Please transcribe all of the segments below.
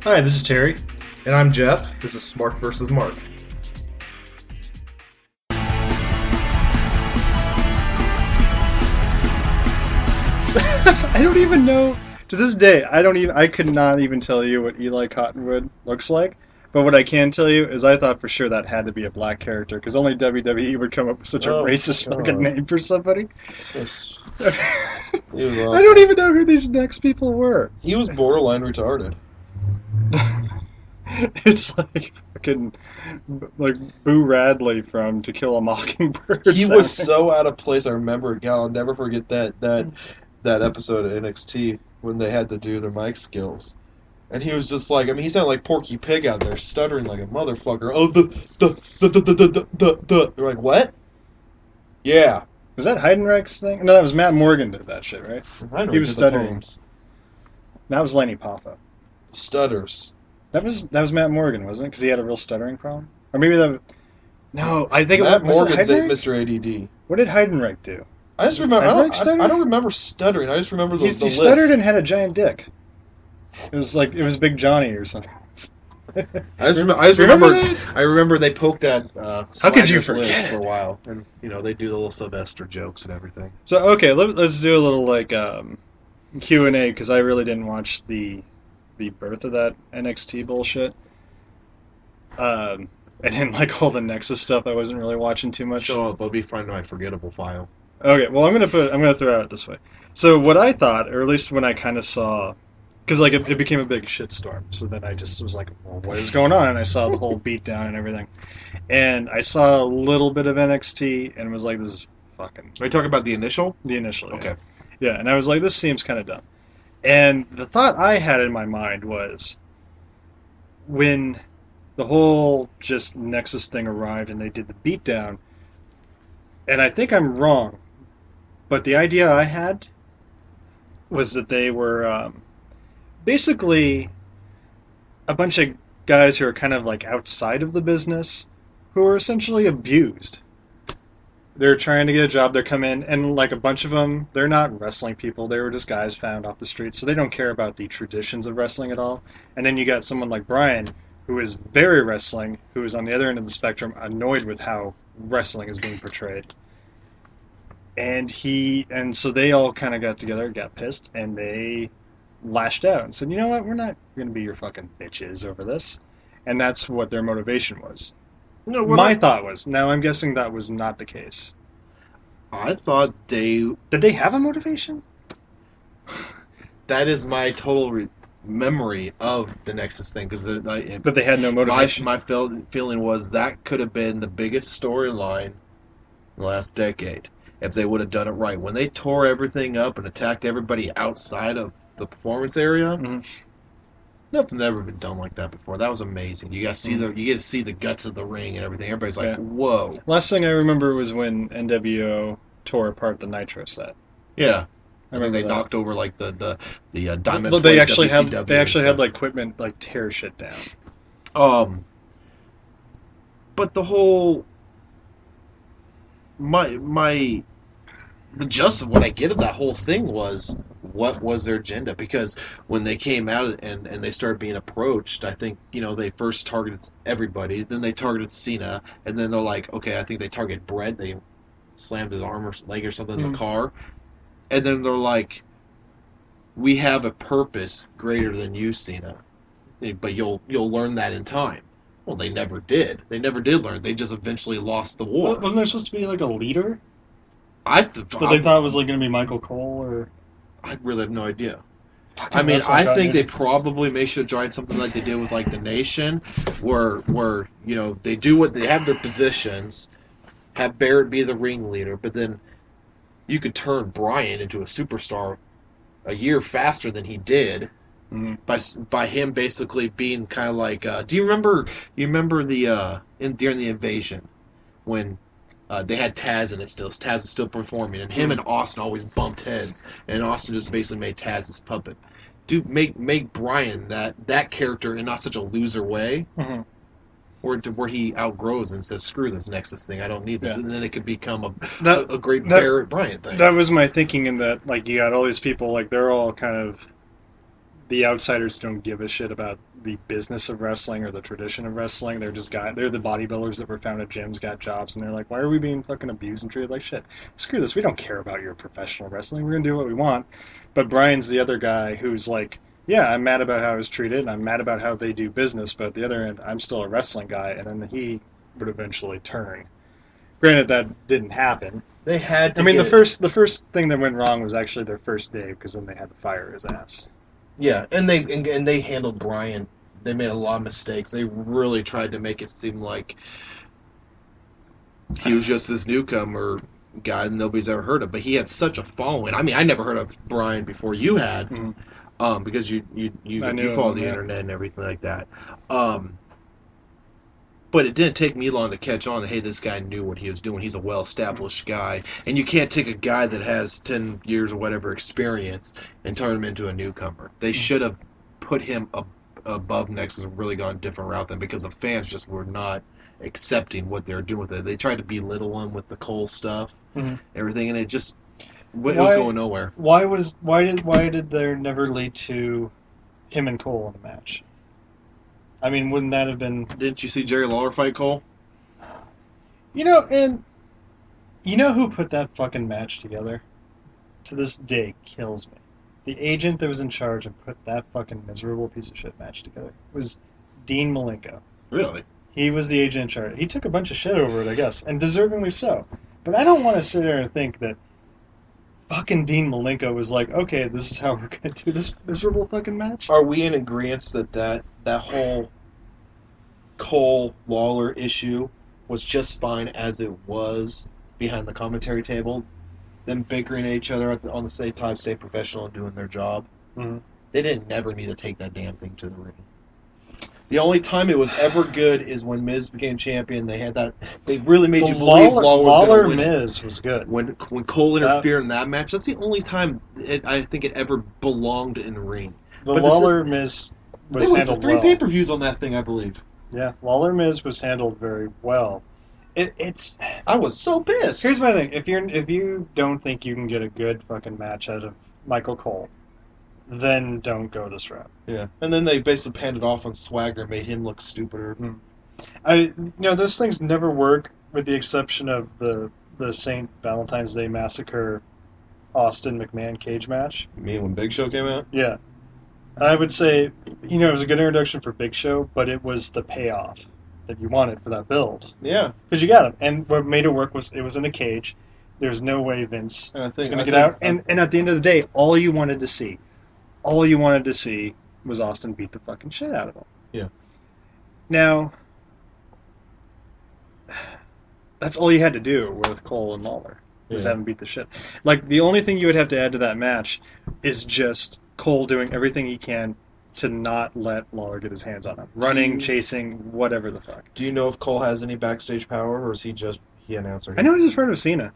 Hi, this is Terry. And I'm Jeff. This is Smark versus Mark. I don't even know. To this day, I could not even tell you what Eli Cottonwood looks like. But what I can tell you is I thought for sure that had to be a black character because only WWE would come up with such a racist fucking name for somebody. I don't even know who these next people were. He was borderline retarded. It's like fucking like Boo Radley from To Kill a Mockingbird. He was so out of place. I remember. God, I'll never forget that episode of NXT when they had to do their mic skills. And he was just like, I mean, he sounded like Porky Pig out there, stuttering like a motherfucker. Oh, the. They're like, what? Yeah. Was that Heidenreich's thing? No, that was Matt Morgan did that shit, right? He was stuttering. That was Lenny Poffa. Stutters. That was Matt Morgan, wasn't it? Because he had a real stuttering problem? Or maybe that... No, I think Matt was Morgan's it Mr. ADD. What did Heidenreich do? I just remember... I don't remember stuttering. I just remember the list. He stuttered and had a giant dick. It was Big Johnny or something. I remember they poked at How could you forget Liz for a while, and they do the little Sylvester jokes and everything. So okay, let's do a little like Q&A because I really didn't watch the birth of that NXT bullshit. I didn't like all the Nexus stuff. I wasn't really watching too much. So I'll be finding my forgettable file. Okay, well I'm gonna throw it out this way. So what I thought, or at least when I kind of saw. Because like it became a big shitstorm, so then I just was like, well, what is going on? And I saw the whole beatdown and everything. And I saw a little bit of NXT and was like, this is fucking... Are you talking about the initial? The initial, okay. Yeah, and I was like, this seems kind of dumb. And the thought I had in my mind was, when the whole just Nexus thing arrived and they did the beatdown, and I think I'm wrong, but the idea I had was that they were... basically a bunch of guys who are kind of like outside of the business who are essentially abused. They're trying to get a job, they come in, and like a bunch of them, they're not wrestling people, they were just guys found off the street, so they don't care about the traditions of wrestling at all. And then you got someone like Brian, who is very wrestling, who is on the other end of the spectrum, annoyed with how wrestling is being portrayed. And so they all kind of got together, got pissed, and they lashed out and said, you know what, we're not going to be your fucking bitches over this. And that's what their motivation was. No, my thought was, now I'm guessing that was not the case. I thought Did they have a motivation? That is my total memory of the Nexus thing. But they had no motivation? My feeling was that could have been the biggest storyline in the last decade if they would have done it right. When they tore everything up and attacked everybody outside of the performance area. Mm-hmm. Nothing ever been done like that before. That was amazing. You got to see you get to see the guts of the ring and everything. Everybody's like, "Whoa!" Last thing I remember was when NWO tore apart the Nitro set. Yeah, I think they knocked over like the diamond. But they actually had like equipment like tear shit down. But the whole the gist of what I get of that whole thing was, what was their agenda? Because when they came out and they started being approached, I think, they first targeted everybody, then they targeted Cena, and then they're like, okay, I think they targeted Brett, they slammed his arm or leg or something in the car, and then they're like, we have a purpose greater than you, Cena, but you'll learn that in time. Well, they never did. They never did learn. They just eventually lost the war. Wasn't there supposed to be like a leader? But they thought it was like going to be Michael Cole, or I really have no idea. I think they probably should have tried something like they did with like the Nation, where they do what they have their positions, have Barrett be the ringleader, but then you could turn Bryan into a superstar a year faster than he did. Mm-hmm. By him basically being kind of like, do you remember the during the invasion when they had Taz in it still. Taz is still performing, and him and Austin always bumped heads, and Austin just basically made Taz his puppet. Dude, make Bryan that character in not such a loser way, where he outgrows and says, "Screw this Nexus thing, I don't need this," and then it could become a great Barrett Bryan thing. That was my thinking in that, like, you got all these people, like, they're all kind of the outsiders don't give a shit about the business of wrestling or the tradition of wrestling. They're the bodybuilders that were found at gyms, got jobs, and they're like, why are we being fucking abused and treated like shit? Screw this. We don't care about your professional wrestling. We're gonna do what we want. But Brian's the other guy who's like, yeah, I'm mad about how I was treated, and I'm mad about how they do business, but at the other end, I'm still a wrestling guy, and then he would eventually turn. Granted, that didn't happen. They had to. I mean, the first thing that went wrong was actually their first day, because then they had to fire his ass. Yeah, and they handled Brian. They made a lot of mistakes. They really tried to make it seem like he was just this newcomer guy that nobody's ever heard of. But he had such a following. I mean, I never heard of Brian before you had, because you follow the internet and everything like that. But it didn't take me long to catch on that, hey, this guy knew what he was doing. He's a well-established guy. And you can't take a guy that has 10 years or whatever experience and turn him into a newcomer. They should have put him above Nexus and really gone a different route then, because the fans just were not accepting what they were doing with it. They tried to belittle him with the Cole stuff, everything, and it was going nowhere. Why did there never lead to him and Cole in a match? I mean, wouldn't that have been... Didn't you see Jerry Lawler fight Cole? You know who put that fucking match together? To this day, kills me. The agent that was in charge and put that fucking miserable piece of shit match together was Dean Malenko. Really? He was the agent in charge. He took a bunch of shit over it, I guess, and deservingly so. But I don't want to sit there and think that fucking Dean Malenko was like, okay, this is how we're going to do this miserable fucking match? Are we in agreement that whole Cole Lawler issue was just fine as it was behind the commentary table? Them bickering at each other on the same time, stay professional and doing their job. Mm-hmm. They didn't never need to take that damn thing to the ring. The only time it was ever good is when Miz became champion. They had that. They really made you believe Lawler was going to win. Miz was good. When Cole interfered in that match, that's the only time I think it ever belonged in the ring. But Lawler Miz was handled three well. pay-per-views on that thing, I believe. Yeah, Lawler Miz was handled very well. I was so pissed. Here's my thing: if you don't think you can get a good fucking match out of Michael Cole, then don't go this route. Yeah, and then they basically panned it off on Swagger, made him look stupider. Those things never work, with the exception of the St. Valentine's Day Massacre Austin McMahon cage match. You mean when Big Show came out? Yeah, I would say it was a good introduction for Big Show, but it was the payoff that you wanted for that build. Yeah, because you got him, and what made it work was it was in a cage. There's no way Vince was going to get out, and at the end of the day, all you wanted to see was Austin beat the fucking shit out of him. Yeah. Now, that's all you had to do with Cole and Lawler, was have him beat the shit. Like, the only thing you would have to add to that match is just Cole doing everything he can to not let Lawler get his hands on him. Running, chasing, whatever the fuck. Do you know if Cole has any backstage power, or is he just announcer? I know he's a friend of Cena,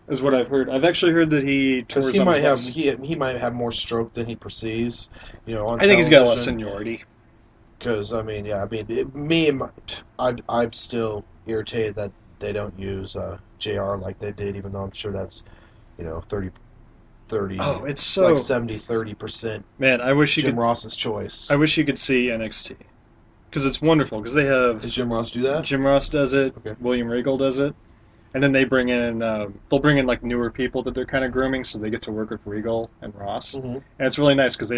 is what I've heard. I've actually heard that he tours on his he might have more stroke than he perceives. On I think he's got less seniority. Because I'm still irritated that they don't use JR like they did, even though I'm sure that's 30. Oh, it's so like 70-30%. Man, I wish you Jim Ross's choice. I wish you could see NXT, because it's wonderful. Because they have. Does Jim Ross do that? Jim Ross does it. Okay. William Regal does it, and then they bring in they'll bring in like newer people that they're kind of grooming, so they get to work with Regal and Ross, and it's really nice because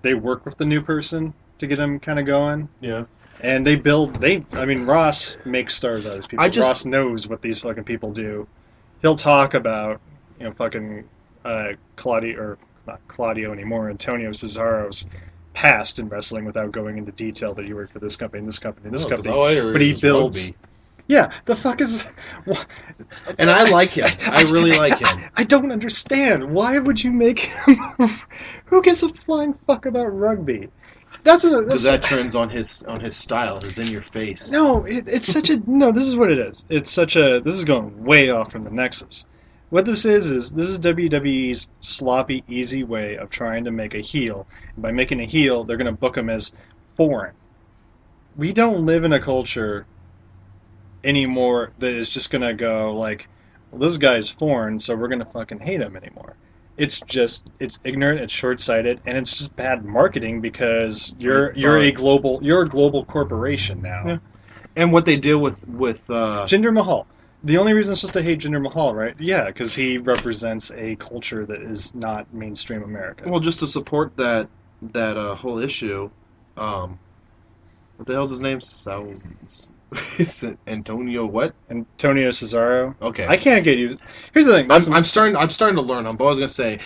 they work with the new person to get them kind of going. Yeah. And Ross makes stars out of these people. Ross knows what these fucking people do. He'll talk about fucking. Not Claudio anymore, Antonio Cesaro's past in wrestling without going into detail that he worked for this company, this company, this company. But he builds. Rugby. Yeah, the fuck is. And I like him. I really like him. I don't understand. Why would you make him? Who gives a flying fuck about rugby? Because that trends on his style. He's in your face. No, it's such a no. This is what it is. This is going way off from the Nexus. What this is WWE's sloppy, easy way of trying to make a heel. And by making a heel, they're going to book him as foreign. We don't live in a culture anymore that is just going to go like, well, this guy's foreign, so we're going to fucking hate him anymore. it's ignorant, it's short-sighted, and it's just bad marketing because With, you're a global corporation now. yeah. And what they did with Jinder Mahal. The only reason it's just to hate Jinder Mahal, right? Yeah, because he represents a culture that is not mainstream America. well, just to support that whole issue, what the hell's his name? Is it Antonio what? Antonio Cesaro. Okay. I can't get you. Here's the thing. I'm starting to learn. What I was gonna say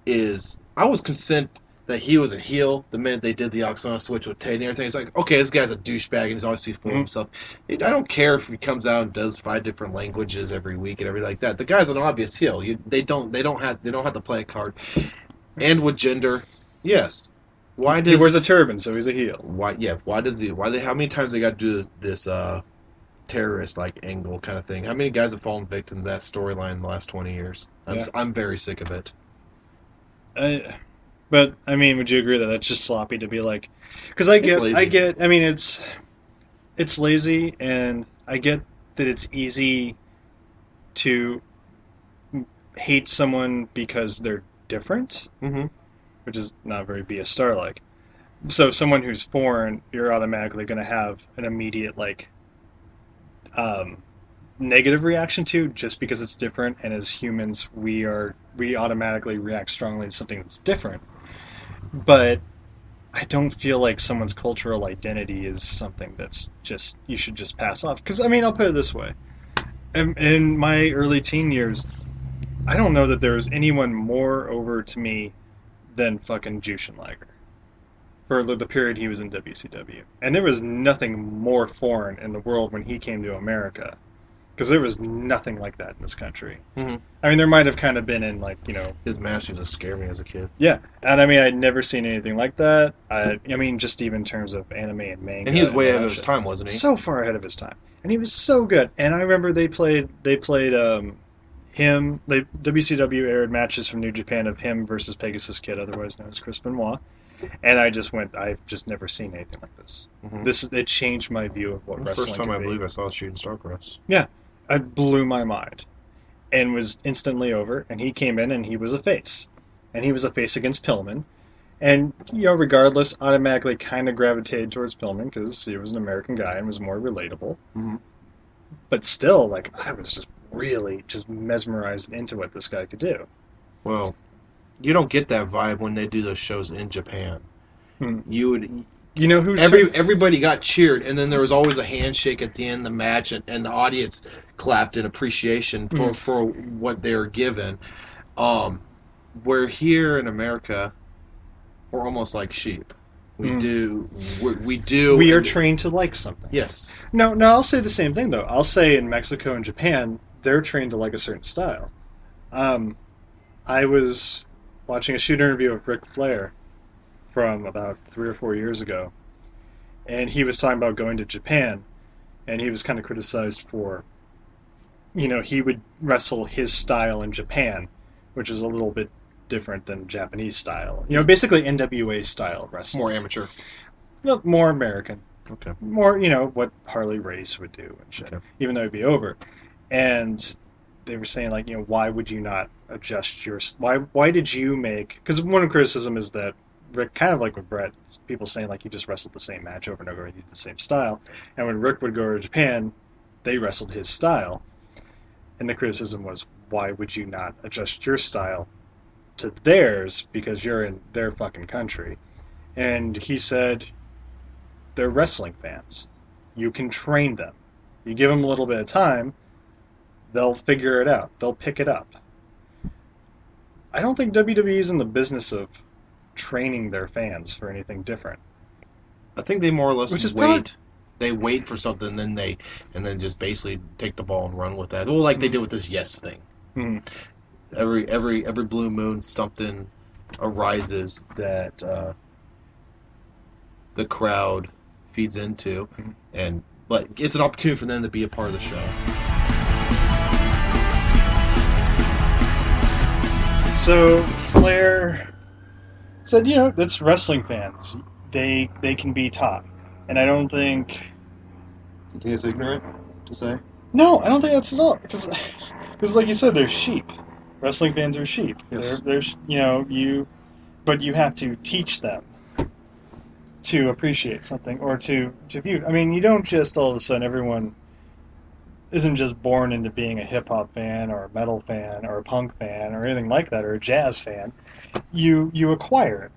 is I was consent that he was a heel the minute they did the Oksana switch with Tate and everything. It's like, okay, this guy's a douchebag and he's obviously full of himself. I don't care if he comes out and does 5 different languages every week and everything like that. The guy's an obvious heel. They don't have to play a card. And with gender, yes. Why does he wears a turban, so he's a heel. Why? Yeah. Why they? How many times they got to do this terrorist like angle kind of thing? How many guys have fallen victim to that storyline in the last 20 years? I'm very sick of it. But I mean, would you agree that that's just sloppy to be like? Because I mean, it's lazy, and I get that it's easy to hate someone because they're different, which is not very Be a Star like. So someone who's foreign, you're automatically going to have an immediate negative reaction to just because it's different, and as humans we automatically react strongly to something that's different. But I don't feel like someone's cultural identity is something that's just you should just pass off. Because I mean, I'll put it this way: in my early teen years, I don't know that there was anyone more over to me than fucking Jushin Liger for the period he was in WCW, and there was nothing more foreign in the world when he came to America. Because there was nothing like that in this country. Mm-hmm. I mean, there might have kind of been in, his mask used to scare me as a kid. Yeah, and I mean, I'd never seen anything like that. I mean, just even in terms of anime and manga. And he was way ahead of his time, wasn't he? So far ahead of his time. And he was so good. And I remember they played him. WCW aired matches from New Japan of him versus Pegasus Kid, otherwise known as Chris Benoit. And I just went, I've just never seen anything like this. Mm-hmm. It changed my view of what wrestling First time could I be. believe I saw Shooting Star Cross. Yeah. It blew my mind and was instantly over, and he came in and he was a face. And he was a face against Pillman. And, regardless, automatically kind of gravitated towards Pillman because he was an American guy and was more relatable. Mm-hmm. But still, I was just really just mesmerized into what this guy could do. Well, you don't get that vibe when they do those shows in Japan. You would... You know who? Everybody got cheered, and then there was always a handshake at the end of the match, and the audience clapped in appreciation for what they were given. Where here in America, we're almost like sheep. We are trained to like something. Yes. No, I'll say the same thing though. I'll say in Mexico and Japan, they're trained to like a certain style. I was watching a shoot interview of Ric Flair from about 3 or 4 years ago, and he was talking about going to Japan, and he was kind of criticized for, he would wrestle his style in Japan, which is a little bit different than Japanese style. Basically NWA style wrestling. More amateur. No, more American. Okay. More, what Harley Race would do and shit, even though it'd be over. And they were saying, why would you not adjust your... Why did you make... Because one criticism is that Rick, kind of like with Brett, people saying he just wrestled the same match over and over, he did the same style. And when Rick would go to Japan, they wrestled his style. And the criticism was, why would you not adjust your style to theirs because you're in their fucking country? And he said, they're wrestling fans. You can train them. You give them a little bit of time, they'll figure it out. They'll pick it up. I don't think WWE is in the business of training their fans for anything different. I think they more or less wait. They wait for something, and then just basically take the ball and run with that. Well, like they did with this Yes thing. Mm-hmm. Every blue moon, something arises that the crowd feeds into, but it's an opportunity for them to be a part of the show. So Flair said, that's wrestling fans. They can be taught. And I don't think... You think it's ignorant to say? No, I don't think that's at all. Because like you said, they're sheep. Wrestling fans are sheep. Yes. But you have to teach them to appreciate something or to view. I mean, you don't just all of a sudden everyone isn't just born into being a hip hop fan or a metal fan or a punk fan or anything like that or a jazz fan. You acquire it,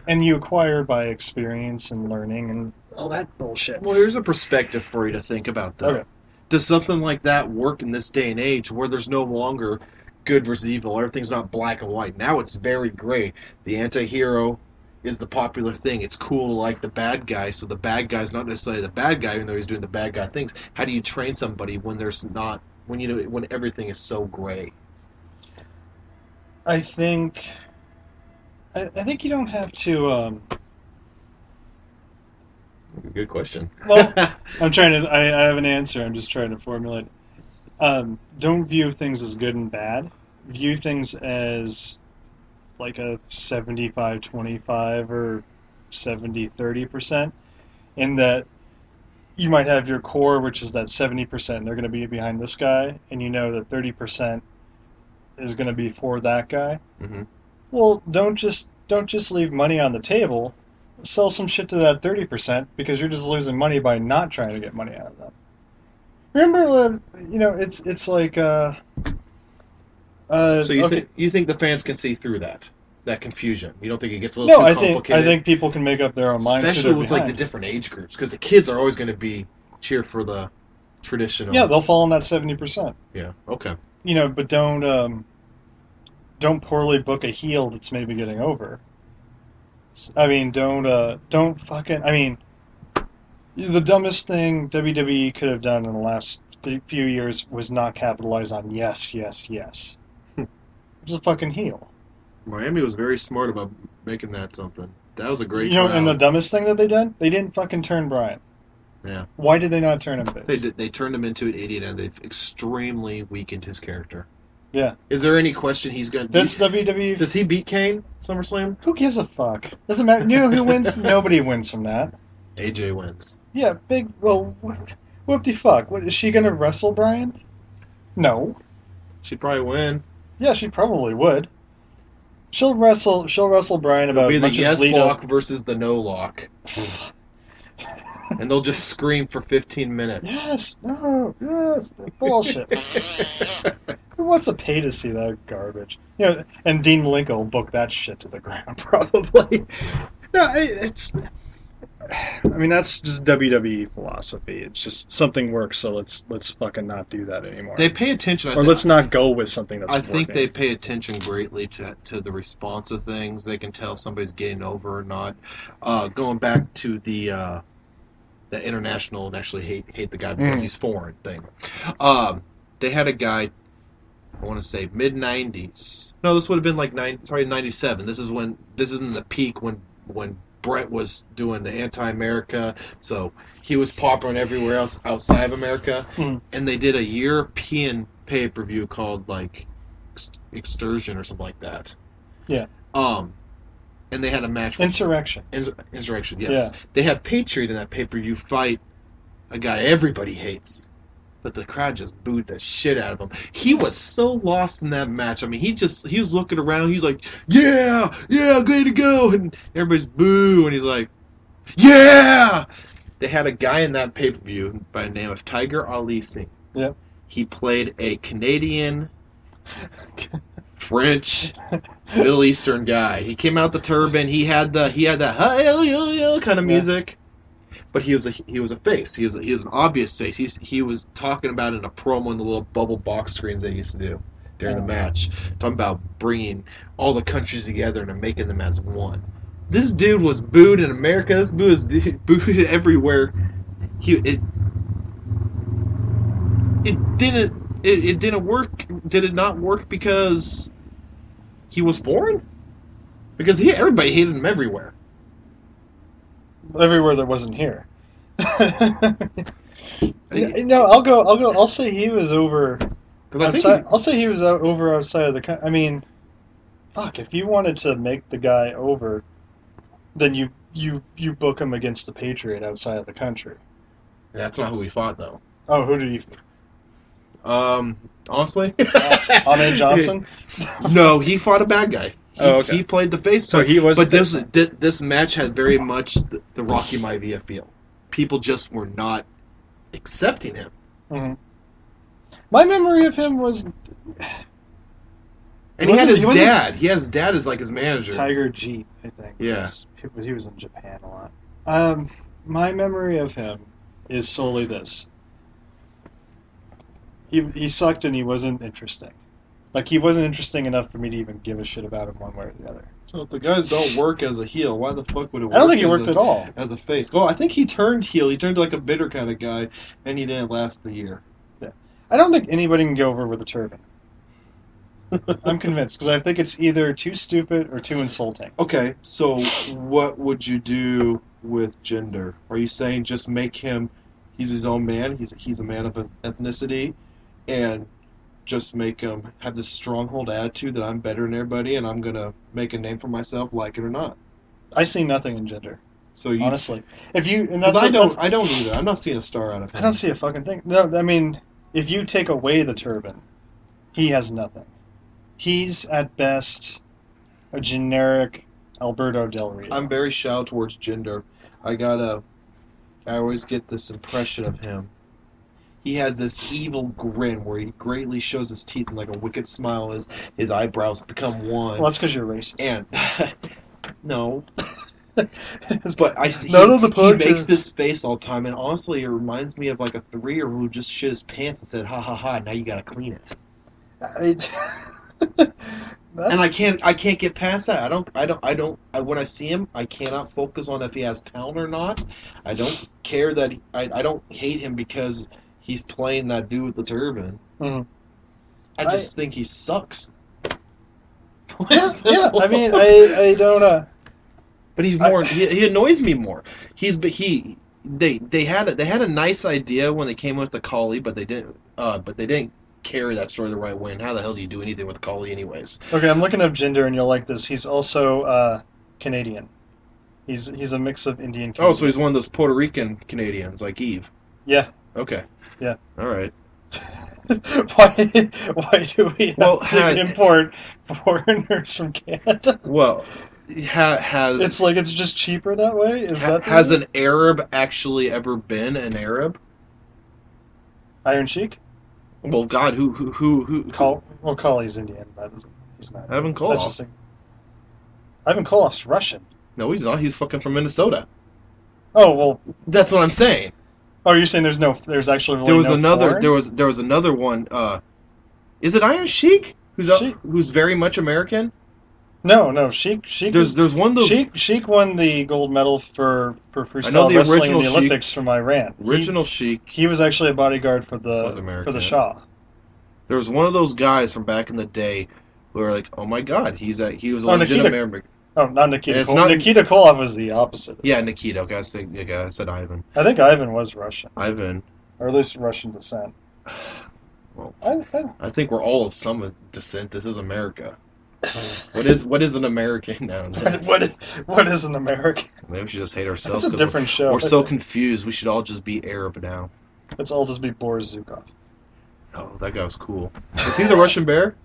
and you acquire by experience and learning and all that bullshit. Well, here's a perspective for you to think about, though. Okay. Does something like that work in this day and age where there's no longer good versus evil? Everything's not black and white. Now it's very gray. The anti-hero is the popular thing. It's cool to like the bad guy, so the bad guy's not necessarily the bad guy, even though he's doing the bad guy things. How do you train somebody when there's not, when everything is so gray? I think you don't have to. Good question. Well, I'm trying to. I have an answer. I'm just trying to formulate. Don't view things as good and bad. View things as like a 75-25 or 70-30%, in that you might have your core, which is that 70%. They're going to be behind this guy, and you know that 30% is going to be for that guy. Mm-hmm. Well, don't just leave money on the table. Sell some shit to that 30%, because you're just losing money by not trying to get money out of them. Remember, it's like. So you think the fans can see through that confusion? You don't think it gets a little too complicated? I think people can make up their own minds, especially with like the different age groups, because the kids are always going to cheer for the traditional. Yeah, they'll fall in that 70%. Yeah. Okay. But don't poorly book a heel that's maybe getting over. I mean, don't fucking. I mean, the dumbest thing WWE could have done in the last few years was not capitalize on yes. Just a fucking heel. Miami was very smart about making that something. That was a great tryout. And the dumbest thing that they did? They didn't fucking turn Bryan. Yeah. Why did they not turn him face? They turned him into an idiot, and they've extremely weakened his character. Yeah. Is there any question he's going to... That's WWE... Does he beat Kane SummerSlam? Who gives a fuck? Doesn't matter. You know who wins? Nobody wins from that. AJ wins. Yeah, big... Well, whoop-de-fuck. What, is she going to wrestle Bryan? No. She'd probably win. Yeah, she probably would. She'll wrestle Bryan about as much as Lita. It'll be the yes lock versus the no lock. And they'll just scream for 15 minutes. Yes, no, yes, bullshit. Who wants to pay to see that garbage? And Dean Malenko will book that shit to the ground, probably. No, I mean, that's just WWE philosophy. It's just something works, so let's fucking not do that anymore. They pay attention, let's not go with something that's. I think they pay attention greatly to the response of things. They can tell if somebody's getting over or not. Going back to the international and actually hate the guy because he's foreign thing. They had a guy, I want to say mid 90s. No, this would have been like 97. This is in the peak when Brett was doing the anti-America, so he was popular everywhere else outside of America. And they did a European pay-per-view called like Extortion or something like that. Yeah. And they had a match with Insurrection. Insurrection, yes. Yeah. They had Patriot in that pay-per-view fight a guy everybody hates. But the crowd just booed the shit out of him. He was so lost in that match. I mean, he was looking around. He's like, yeah, way to go. And everybody's boo. And he's like, yeah. They had a guy in that pay-per-view by the name of Tiger Ali Singh. Yep. He played a Canadian, French, Middle Eastern guy. He came out the turban. He had that kind of music. But he was a face. He was an obvious face. He was talking about it in a promo in the little bubble box screens they used to do during the match, talking about bringing all the countries together and making them as one. This dude was booed in America. This dude was booed everywhere. It didn't work. Did it not work because he was foreign? Because everybody hated him everywhere. Everywhere that wasn't here. I'll say he was over. I'll say he was over outside of the country. I mean, fuck. If you wanted to make the guy over, then you book him against the Patriot outside of the country. That's not who he fought, though. Oh, who did he? Honestly, Ahmed Johnson. no, he fought a bad guy. He played the face. So he was. But this match had very much the Rocky Maivia feel. People just were not accepting him. Mm-hmm. My memory of him was. And he had his dad. He had his dad as like his manager. Tiger Jeet, I think. Yeah. He was in Japan a lot. My memory of him is solely this. He sucked and he wasn't interesting. Like, he wasn't interesting enough for me to even give a shit about him one way or the other. So if the guys don't work as a heel, why the fuck would it work? I don't think he worked at all. As a face. Well, I think he turned heel. He turned like a bitter kind of guy, and he didn't last the year. Yeah. I don't think anybody can go over with a turban. I'm convinced, because I think it's either too stupid or too insulting. Okay, so what would you do with gender? Are you saying just make him, he's his own man, he's a man of ethnicity, and just make him have this stronghold attitude that I'm better than everybody and I'm going to make a name for myself, like it or not? I see nothing in gender. So you, honestly. If you, and that's, I don't either. I'm not seeing a star out of him. I don't see a fucking thing. No, I mean, if you take away the turban, he has nothing. He's, at best, a generic Alberto Del Rio. I'm very shallow towards gender. I always get this impression of him. He has this evil grin where he greatly shows his teeth and like a wicked smile as his eyebrows become one. Well, that's because you're racist. And, no. But I see he makes this face all the time, and honestly, it reminds me of like a 3-year-old who just shit his pants and said, "Ha ha ha! Now you gotta clean it." And I can't get past that. When I see him, I cannot focus on if he has talent or not. I don't care that I don't hate him because he's playing that dude with the turban. Mm-hmm. I just think he sucks. Yeah. I mean, I don't. But he's more. He annoys me more. They had a nice idea when they came with the collie, but they didn't carry that story the right way. And how the hell do you do anything with a collie, anyways? Okay, I'm looking up gender, and you'll like this. He's also Canadian. He's a mix of Indian. Canadian. Oh, so he's one of those Puerto Rican Canadians, like Eve. Yeah. Okay. Yeah. All right. Why do we have to import foreigners from Canada? Well, it's just cheaper that way. Has an Arab actually ever been an Arab? Iron Sheik? Well, God, who? Collie's Indian, but he's not. Ivan Koloff. Ivan Koloff's Russian. No, he's not. He's fucking from Minnesota. Oh well, that's what I'm saying. Oh, you're saying there's actually there was another one. Is it Iron Sheik who's very much American? No, Sheik. There's one of those. Sheik won the gold medal for freestyle wrestling in the Olympics from Iran. Original Sheik. He was actually a bodyguard for the Shah. There was one of those guys from back in the day who were like, oh my God, he was a legit American. Oh, not Nikita Koloff. Nikita Koloff was the opposite. Yeah, Nikita. Okay, I said Ivan. I think Ivan was Russian. Ivan. Or at least Russian descent. Well, I think we're all of some descent. This is America. What is an American nowadays? What is an American? Maybe we should just hate ourselves. It's a different show. We're so confused. We should all just be Arab now. Let's all just be Boris Zukov. Oh, that guy was cool. Was he the Russian bear?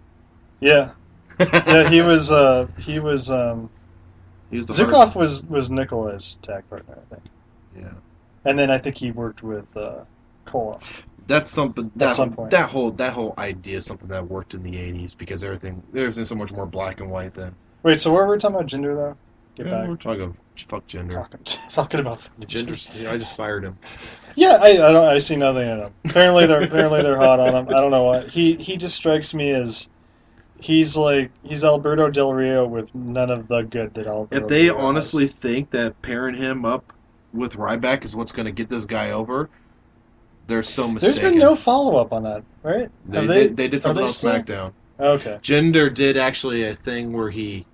Yeah. Yeah, he was. Zukov was Nikolai's tag partner, I think. Yeah. And then I think he worked with Koloff. That's something. At some point. That whole idea is something that worked in the '80s because everything's so much more black and white then. Wait, so what were we talking about gender though? We're talking fuck gender. Talking about gender. Yeah, I just fired him. Yeah, I see nothing in him. Apparently they're hot on him. I don't know why. He just strikes me as he's Alberto Del Rio with none of the good that Alberto. If they honestly think that pairing him up with Ryback is what's going to get this guy over, they're so mistaken. There's been no follow-up on that, right? They did something on SmackDown. Okay. Jinder did actually a thing where he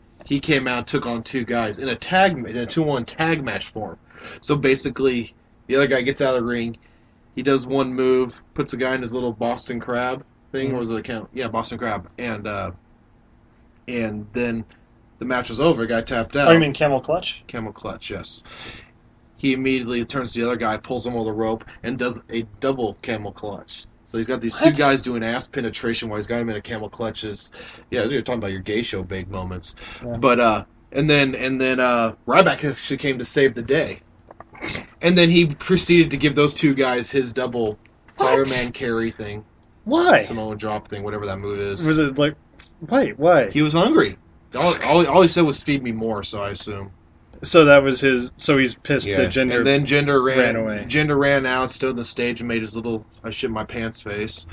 came out and took on two guys in a 2-on tag match form. So basically, the other guy gets out of the ring, he does one move, puts a guy in his little Boston Crab thing. Mm-hmm. What was it count? Yeah, Boston Crab. And then the match was over. Guy tapped out. Oh, you mean Camel Clutch? Camel Clutch, yes. He immediately turns to the other guy, pulls him over the rope, and does a double Camel Clutch. So he's got these two What? guys doing ass penetration while he's got him in a camel clutches. Yeah, you're talking about your gay show big moments. Yeah. But and then Ryback actually came to save the day. And then he proceeded to give those two guys his double What? fireman carry thing, Why? Samoan drop thing, whatever that move is. Was it like, wait, why? He was hungry. All he said was feed me more, so I assume. So that was his. So he's pissed that Jinder. And then Jinder ran away. Jinder ran out, stood on the stage, and made his little "I shit my pants" face.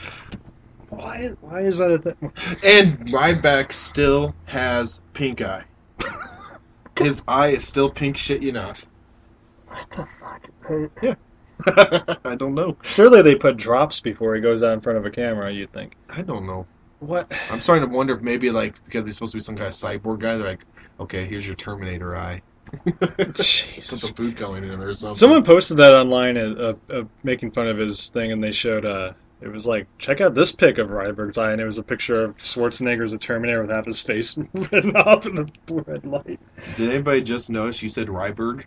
Why is that a thing? And Ryback still has pink eye. His eye is still pink shit, you not. What the fuck? Yeah. I don't know. Surely they put drops before he goes out in front of a camera, you'd think. I don't know. What? I'm starting to wonder if maybe, like, because he's supposed to be some kind of cyborg guy, they're like, okay, here's your Terminator eye. Put some food going in there or something. Someone posted that online, making fun of his thing, and they showed, it was like, check out this pic of Ryberg's eye, and it was a picture of Schwarzenegger as a Terminator with half his face written off in the red light. Did anybody just notice you said Ryberg?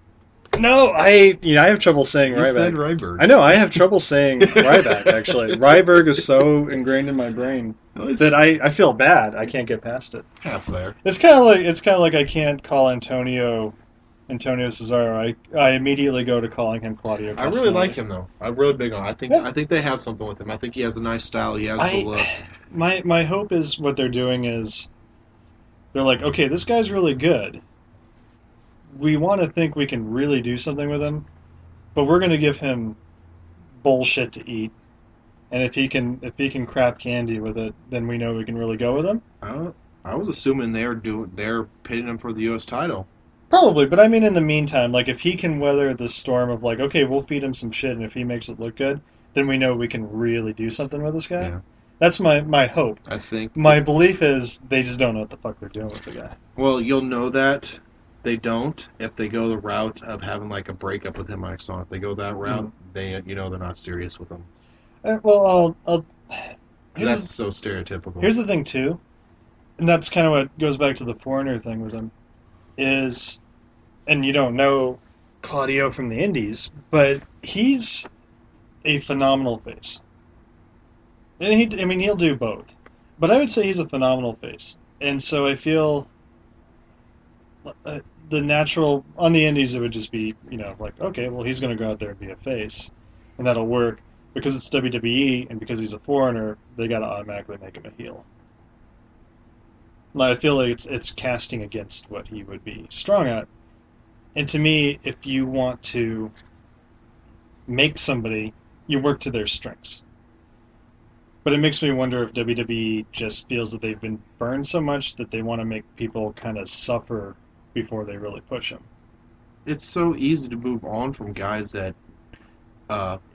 No, I have trouble saying You Ryback. said Ryberg. I know, I have trouble saying Ryback, actually. Ryberg is so ingrained in my brain that I feel bad. I can't get past it. Half there. It's kind of like I can't call Antonio Cesaro. I immediately go to calling him Claudio I Castagnoli. really like him though. I'm really big on. I think they have something with him. I think he has a nice style. He has the look. My hope is what they're doing is they're like, okay, this guy's really good. We want to think we can really do something with him, but we're going to give him bullshit to eat. And if he can crap candy with it, then we know we can really go with him. I was assuming they're pitting him for the U.S. title. Probably, but I mean, in the meantime, like if he can weather the storm of like, okay, we'll feed him some shit, and if he makes it look good, then we know we can really do something with this guy. Yeah. That's my hope. I think My belief is they just don't know what the fuck they're doing with the guy. Well, you'll know that they don't if they go the route of having like a breakup with him on Song. If they go that route, they're not serious with him. Well, That's so stereotypical. Here's the thing too, and that's kind of what goes back to the foreigner thing with him, is, and you don't know Claudio from the Indies, but he's a phenomenal face. And he'll do both, but I would say he's a phenomenal face, and so I feel the natural on the Indies it would just be like, okay, well he's going to go out there and be a face, and that'll work. Because it's WWE and because he's a foreigner, they got to automatically make him a heel. Like, I feel like it's casting against what he would be strong at. And to me, if you want to make somebody, you work to their strengths. But it makes me wonder if WWE just feels that they've been burned so much that they want to make people kind of suffer before they really push them. It's so easy to move on from guys that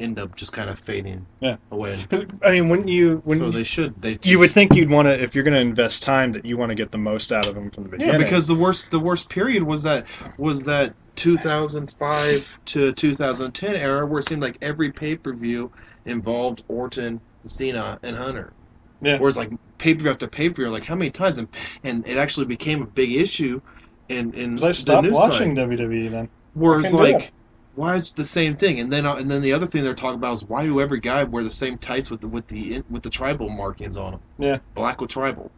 end up just kind of fading away. Because I mean, you would think you'd want to, if you're going to invest time, that you want to get the most out of them from the beginning. Yeah, because the worst period was that 2005 to 2010 era where it seemed like every pay-per-view involved Orton, Cena, and Hunter. Yeah. Whereas like pay-per-view after pay-per-view, like how many times, and it actually became a big issue in I stopped watching WWE then. Whereas like, why is the same thing? And then the other thing they're talking about is why do every guy wear the same tights with the tribal markings on them? Yeah, black with tribal.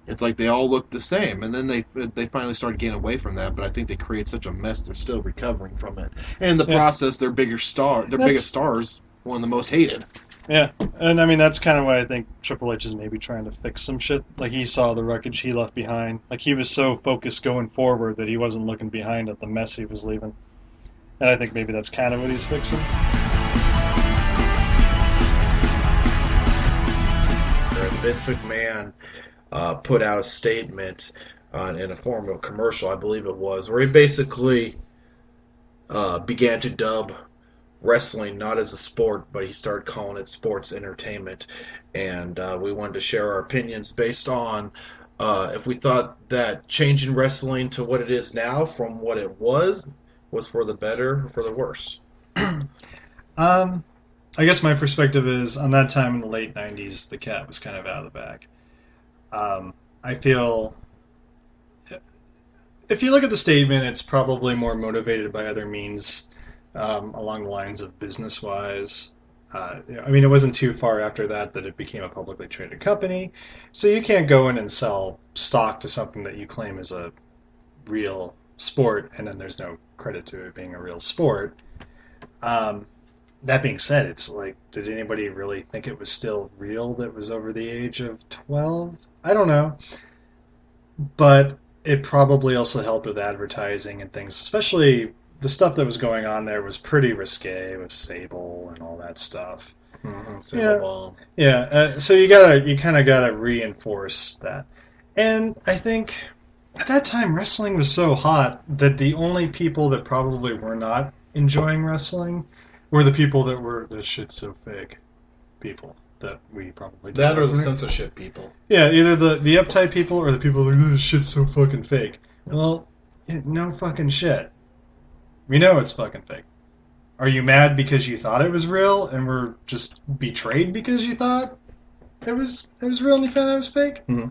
It's like they all look the same, and then they finally started getting away from that. But I think they create such a mess; they're still recovering from it. And in the process, their biggest stars, one of the most hated. Yeah, and I mean that's kind of why I think Triple H is maybe trying to fix some shit. Like he saw the wreckage he left behind. Like he was so focused going forward that he wasn't looking behind at the mess he was leaving. And I think maybe that's kind of what he's fixing. Vince McMahon put out a statement in a form of a commercial, I believe it was, where he basically began to dub wrestling not as a sport, but he started calling it sports entertainment. And we wanted to share our opinions based on if we thought that changing wrestling to what it is now from what it was for the better or for the worse. I guess my perspective is, on that time in the late 90s, the cat was kind of out of the bag. I feel, if you look at the statement, it's probably more motivated by other means along the lines of business-wise. I mean, it wasn't too far after that that it became a publicly traded company. So you can't go in and sell stock to something that you claim is a real sport, and then there's no credit to it being a real sport. Um, that being said, it's like, did anybody really think it was still real that was over the age of 12? I don't know. But it probably also helped with advertising and things, especially the stuff that was going on there was pretty risque with Sable and all that stuff. Mm-hmm. Yeah, Bomb. yeah. So you kind of gotta reinforce that. And I think at that time wrestling was so hot that the only people that probably were not enjoying wrestling were the people that were "this shit's so fake" people that we probably That or don't. the censorship people. Yeah, either the uptight people or the people like, "this shit's so fucking fake." Well, no fucking shit. We know it's fucking fake. Are you mad because you thought it was real and were just betrayed because you thought it was real and you found out it was fake? Mm-hmm.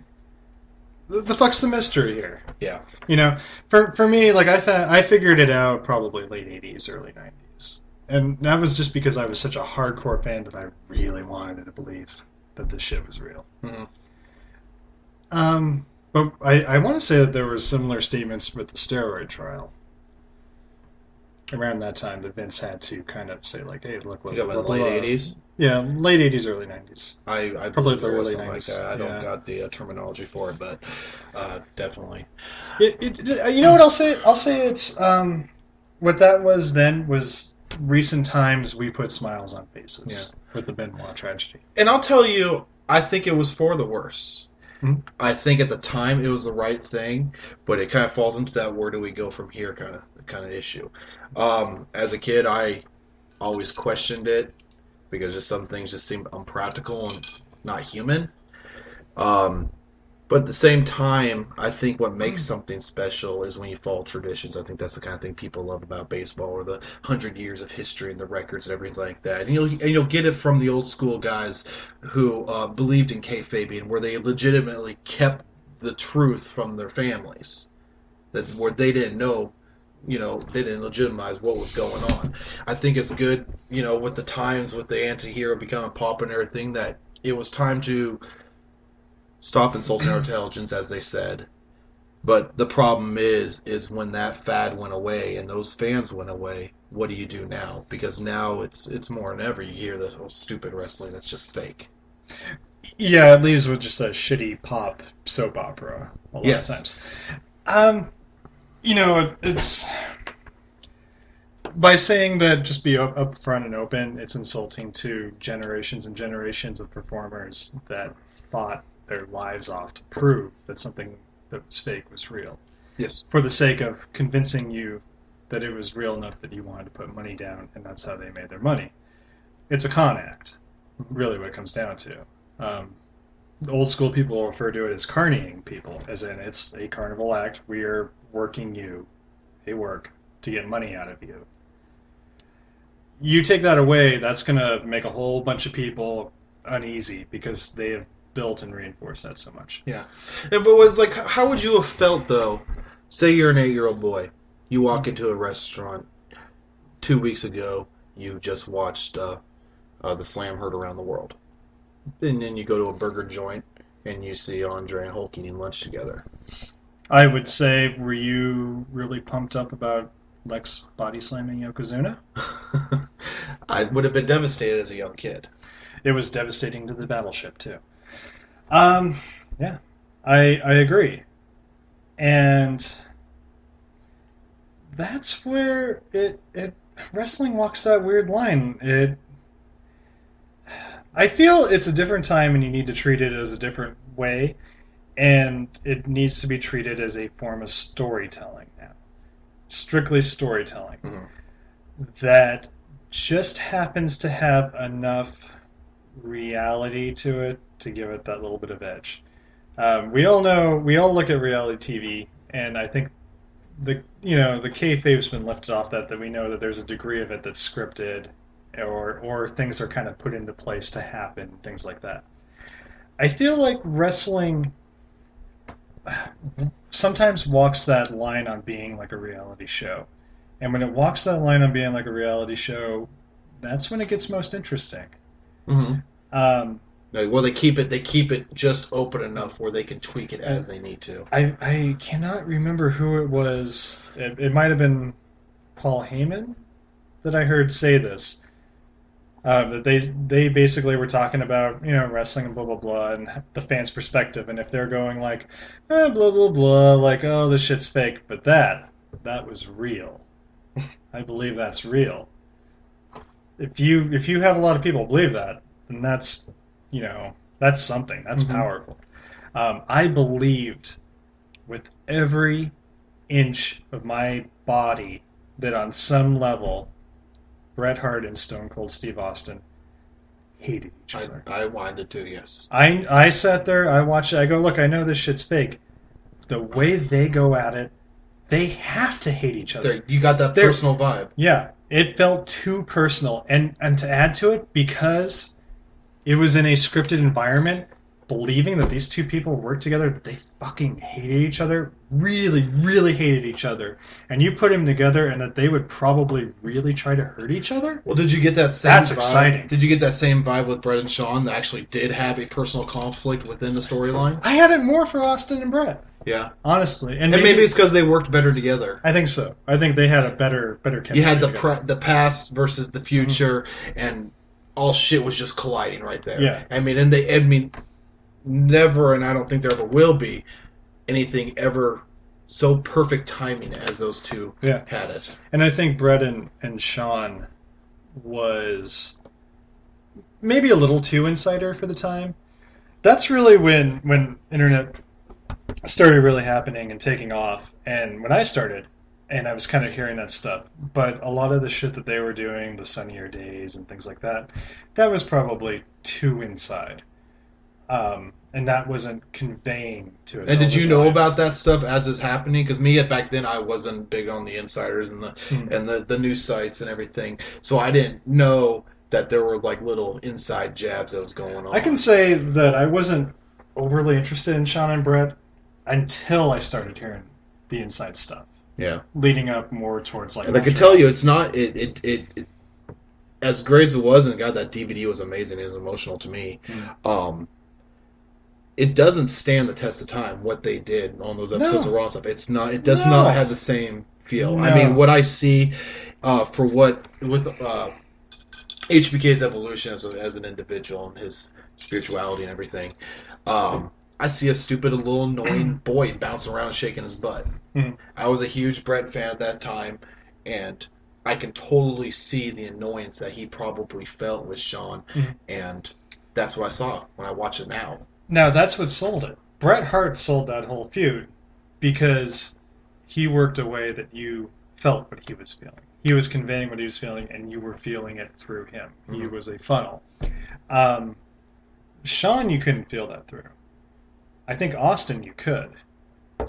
The fuck's the mystery here? Yeah. You know, for me, like I figured it out probably late '80s, early '90s, and that was just because I was such a hardcore fan that I really wanted to believe that this shit was real. Mm-hmm. But I want to say that there were similar statements with the steroid trial around that time that Vince had to kind of say like, "Hey, look, You got in the late 80s? Yeah, late '80s, early '90s. I Probably believe the there was early something like 90s. that. I don't Yeah. got the terminology for it, but definitely. You know what I'll say? I'll say it's what that was then was recent times we put smiles on faces with the Benoit tragedy. And I'll tell you, I think it was for the worse. Hmm? I think at the time it was the right thing, but it kind of falls into that where do we go from here kind of issue. As a kid, I always questioned it because just some things just seemed unpractical and not human. But at the same time, I think what makes something special is when you follow traditions. I think that's the kind of thing people love about baseball, or the 100 years of history and the records and everything like that. And you'll get it from the old school guys who believed in kayfabe, where they legitimately kept the truth from their families, that where they didn't know, they didn't legitimize what was going on. I think it's good, with the times, with the anti-hero becoming pop and everything, that it was time to stop insulting our intelligence, as they said. But the problem is when that fad went away and those fans went away, what do you do now? Because now it's more than ever you hear this whole stupid wrestling that's just fake. Yeah, it leaves with just a shitty pop soap opera a lot of times. It's by saying that just be upfront and open, it's insulting to generations and generations of performers that fought their lives off to prove that something that was fake was real. Yes. For the sake of convincing you that it was real enough that you wanted to put money down, and that's how they made their money. It's a con act, really what it comes down to. Old school people refer to it as carnying people, as in it's a carnival act. We are working you a work to get money out of you. You take that away, that's going to make a whole bunch of people uneasy because they have built and reinforced that so much. Yeah. But it's like, how would you have felt, though? Say you're an 8-year-old boy. You walk into a restaurant. 2 weeks ago, you just watched the Slam heard around the world. And then you go to a burger joint, and you see Andre and Hulk eating lunch together. I would say, were you really pumped up about Lex body slamming Yokozuna? I would have been devastated as a young kid. It was devastating to the battleship, too. Yeah, I agree. And that's where it wrestling walks that weird line. I feel it's a different time and you need to treat it as a different way, and it needs to be treated as a form of storytelling now. Strictly storytelling. Mm-hmm. That just happens to have enough reality to it to give it that little bit of edge. We all look at reality TV, and I think the kayfabe's been lifted off that we know that there's a degree of it that's scripted, or things are kind of put into place to happen, things like that. I feel like wrestling sometimes walks that line on being like a reality show, and when it walks that line on being like a reality show, that's when it gets most interesting. Mm-hmm. Um, Well, they keep it just open enough where they can tweak it as they need to. I cannot remember who it was. It might have been Paul Heyman that I heard say this. That they basically were talking about wrestling and blah blah blah and the fans' perspective, and if they're going like blah blah blah, like oh this shit's fake, but that was real. I believe that's real. If you have a lot of people believe that, then that's something. That's Mm-hmm. powerful. I believed with every inch of my body that on some level Bret Hart and Stone Cold Steve Austin hated each other. I wanted to, yes. I sat there, I watched it, I go, look, I know this shit's fake. The way they go at it, they have to hate each other. You got that personal vibe. Yeah, it felt too personal. And to add to it, because it was in a scripted environment, believing that these two people worked together, that they fucking hated each other, really, really hated each other, and you put them together and that they would probably really try to hurt each other? Well, did you get that same That's vibe? exciting. Did you get that same vibe with Bret and Shawn that actually did have a personal conflict within the storyline? I had it more for Austin and Bret, Yeah. honestly. And maybe it's because they worked better together. I think so. I think they had a better chemistry. You had together. the past versus the future, and all shit was just colliding right there. Yeah. I mean, never, and I don't think there ever will be anything ever so perfect timing as those two had it. And I think Bret and Shawn was maybe a little too insider for the time. That's really when internet started really happening and taking off. And when I started, and I was kind of hearing that stuff, but a lot of the shit that they were doing, the sunnier days and things like that, that was probably too inside. And that wasn't conveying to it. And did you know about that stuff as it's happening? Because me back then, I wasn't big on the insiders and the news sites and everything, so I didn't know that there were like little inside jabs that was going on. I can say that I wasn't overly interested in Shawn and Bret until I started hearing the inside stuff. Yeah, leading up more towards like. And I can tell you, it's not it as great as it was, and God, that DVD was amazing. It was emotional to me. It doesn't stand the test of time what they did on those episodes of Raw and stuff. It's not. It does not have the same feel. No. I mean, what I see for what with HBK's evolution as an individual and his spirituality and everything, I see a stupid little annoying boy bouncing around shaking his butt. Mm-hmm. I was a huge Bret fan at that time, and I can totally see the annoyance that he probably felt with Shawn, and that's what I saw when I watch it now. Now, that's what sold it. Bret Hart sold that whole feud because he worked a way that you felt what he was feeling. He was conveying what he was feeling, and you were feeling it through him. Mm-hmm. He was a funnel. Shawn, you couldn't feel that through. I think Austin, you could.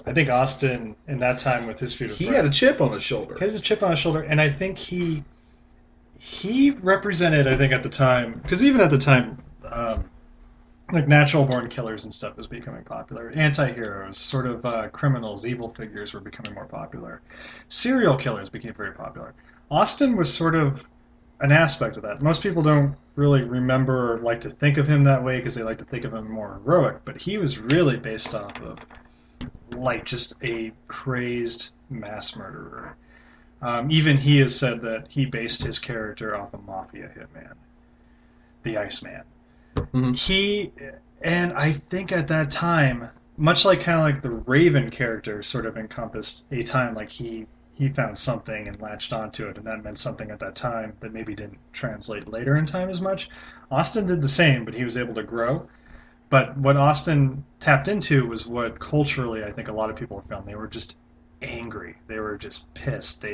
I think Austin, in that time with his feud with Bret, had a chip on his shoulder. He has a chip on his shoulder, and I think he represented, I think at the time, because even at the time, like natural-born killers and stuff was becoming popular. Anti-heroes, sort of criminals, evil figures were becoming more popular. Serial killers became very popular. Austin was sort of an aspect of that. Most people don't really remember or like to think of him that way because they like to think of him more heroic, but he was really based off of like just a crazed mass murderer. Even he has said that he based his character off a mafia hitman, the Iceman. Mm-hmm. And I think at that time, much like kind of like the Raven character sort of encompassed a time like he found something and latched onto it, and that meant something at that time that maybe didn't translate later in time as much. Austin did the same, but he was able to grow. But what Austin tapped into was what culturally I think a lot of people found. They were just angry. They were just pissed.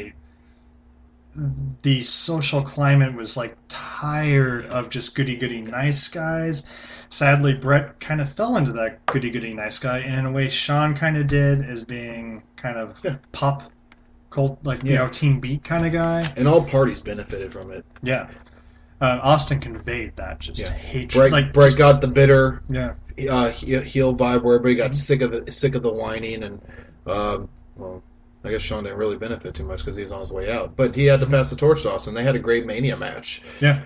The social climate was like tired of just goody-goody nice guys. Sadly, Bret kind of fell into that goody-goody nice guy, and in a way Shawn kind of did, as being kind of pop cult, like Team Beat kind of guy. And all parties benefited from it. Yeah. Austin conveyed that hatred. Bret got the bitter heel vibe where everybody got sick of the whining, and I guess Shawn didn't really benefit too much because he was on his way out. But he had to pass the torch to Austin. They had a great Mania match. Yeah.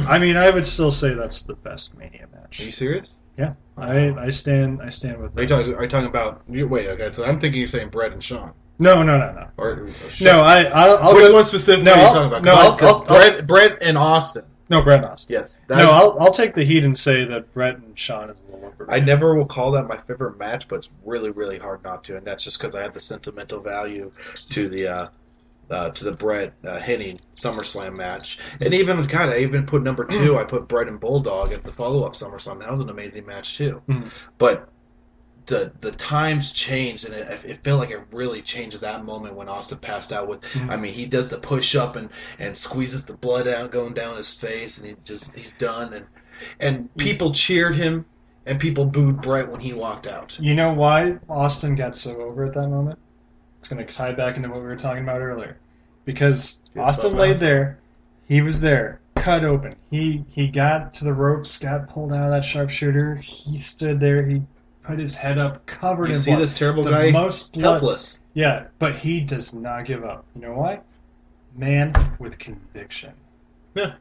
I mean, I would still say that's the best Mania match. Are you serious? Yeah. I stand with Are you, this. are you talking about... Wait, okay, so I'm thinking you're saying Brett and Shawn. No. Or, No, I'll Which go, one specifically no, are you I'll- talking about? no, 'Cause I'll- Brett and Austin. No, Brett Austin. Yes. I'll take the heat and say that Brett and Shawn is a little over. I never will call that my favorite match, but it's really, really hard not to, and that's just because I have the sentimental value to the Brett Hennig SummerSlam match, and even I even put number 2. I put Brett and Bulldog at the follow-up SummerSlam. That was an amazing match too, but the times changed, and it felt like it really changes that moment when Austin passed out with. I mean, he does the push up and squeezes the blood out going down his face, and he's done, and people cheered him. And people booed Brett when he walked out. You know why Austin got so over at that moment? It's going to tie back into what we were talking about earlier. Because Austin laid there, he was there, cut open. He got to the ropes, got pulled out of that sharpshooter. He stood there, he put his head up, covered in blood. You see this terrible the guy? Most blood. Helpless. Yeah, but he does not give up. You know why? Man with conviction. Yeah.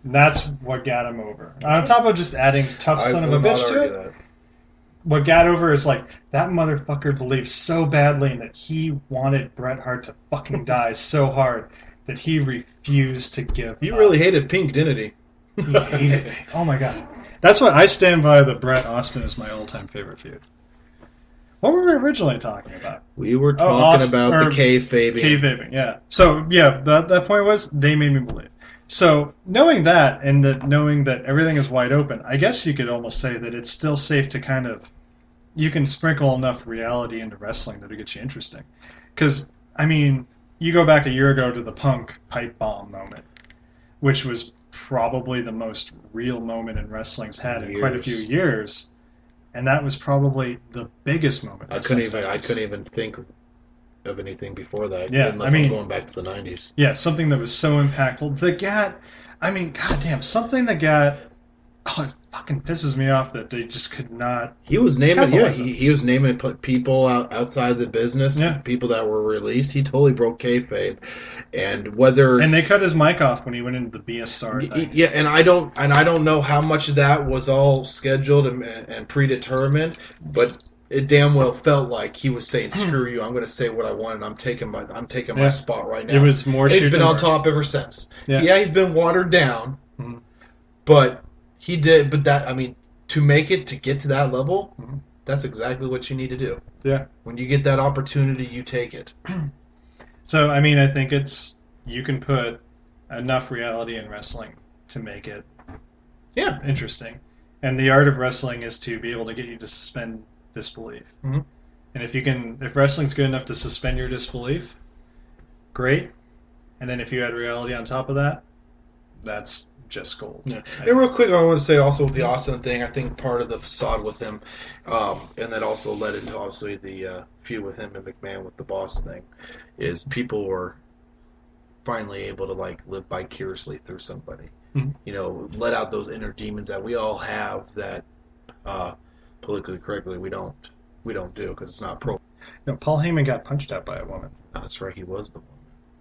And that's what got him over. On top of just adding tough son of a bitch to it, what got over is like, that motherfucker believed so badly in that he wanted Bret Hart to fucking die so hard that he refused to give He up. really hated Pink, didn't he? He hated it. Oh my god. That's why I stand by the Bret Austin is my all-time favorite feud. What were we originally talking about? We were talking about the kayfabing. Kayfabing, yeah. So, yeah, that point was, they made me believe. So, knowing that, and knowing that everything is wide open, I guess you could almost say that it's still safe to kind of, you can sprinkle enough reality into wrestling that it gets you interesting. Because, I mean, you go back a year ago to the Punk pipe bomb moment, which was probably the most real moment in wrestling's had in quite a few years, and that was probably the biggest moment. I couldn't even think of anything before that. Yeah, unless I'm going back to the 90s. Yeah, something that was so impactful. Goddamn, something that it fucking pisses me off that they just could not. He was naming, capitalize he was naming people outside the business, people that were released. He totally broke kayfabe, and they cut his mic off when he went into the Be a Star thing. Yeah, and I don't know how much of that was all scheduled and predetermined, but it damn well felt like he was saying, "Screw you! I'm going to say what I want, and I'm taking my spot right now." It was more. He's been on top ever since. Yeah, he's been watered down, but he did. But to get to that level, that's exactly what you need to do. Yeah. When you get that opportunity, you take it. So I think you can put enough reality in wrestling to make it interesting, and the art of wrestling is to be able to get you to suspend disbelief. And if wrestling's good enough to suspend your disbelief, great. And then if you add reality on top of that, that's just gold. Yeah. And real quick, I want to say also with the Austin thing, I think part of the facade with him, and that also led into obviously the feud with him and McMahon with the boss thing, is people were finally able to live vicariously through somebody. Let out those inner demons that we all have that politically correctly we don't do because it's not pro. No, Paul Heyman got punched out by a woman. Oh, that's right, he was the woman.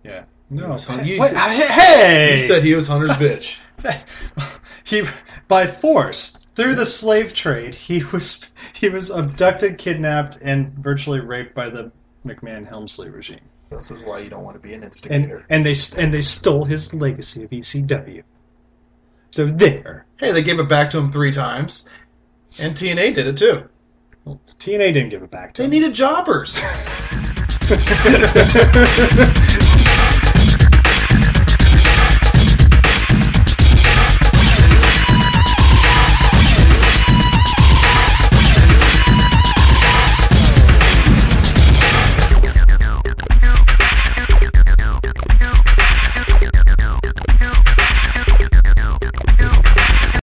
Yeah. No. Hey! You said he was Hunter's bitch. He, by force, through the slave trade, he was abducted, kidnapped, and virtually raped by the McMahon-Helmsley regime. This is why you don't want to be an instigator. And they stole his legacy of ECW. So there. Hey, they gave it back to him 3 times, and TNA did it too. Well, TNA didn't give it back to him. They needed jobbers.